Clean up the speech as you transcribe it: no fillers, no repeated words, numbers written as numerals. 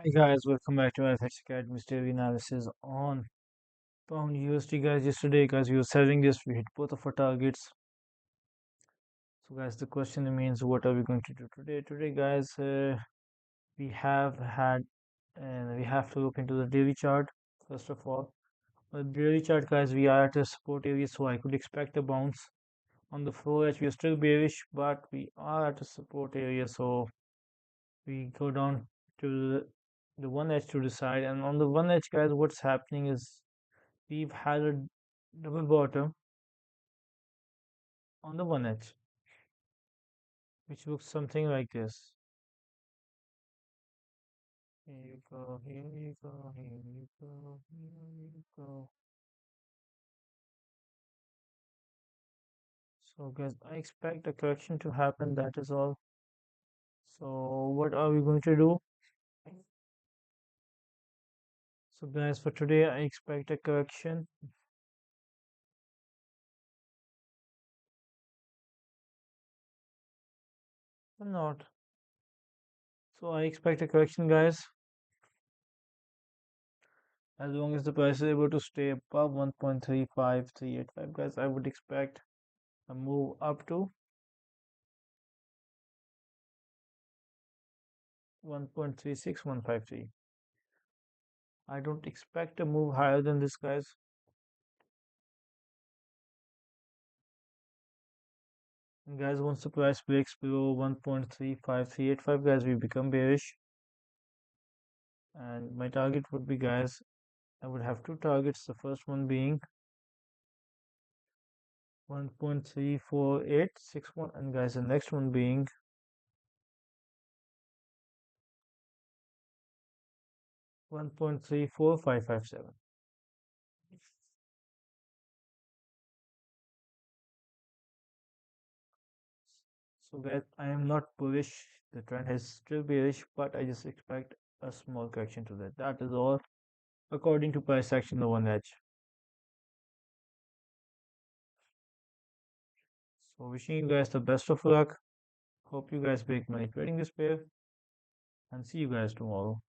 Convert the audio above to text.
Hi guys, welcome back to IFX Academy's daily analysis on pound USD guys. Yesterday guys we were selling this, we hit both of our targets. So guys the question remains, what are we going to do today? Today guys we have had and we have to look into the daily chart first of all. On the daily chart guys we are at a support area, so I could expect a bounce. On the floor edge we are still bearish, but we are at a support area, so we go down to the one edge to decide. And on the one edge guys, what's happening is we've had a double bottom on the one edge, which looks something like this. Here you go, here you go, here you go, here you go. So guys, I expect a correction to happen, that is all. So what are we going to do? So guys, for today I expect a correction. Or not. So I expect a correction guys. As long as the price is able to stay above 1.35385 guys, I would expect a move up to 1.36153. I don't expect a move higher than this guys. And guys, once the price breaks below 1.35385 guys, we become bearish. And my target would be guys, I would have two targets. The first one being 1.34861, and guys the next one being 1.34557. So guys, I am not bullish. The trend is still bearish, but I just expect a small correction to that. That is all according to price action the one edge. So wishing you guys the best of luck. Hope you guys make money trading this pair, and see you guys tomorrow.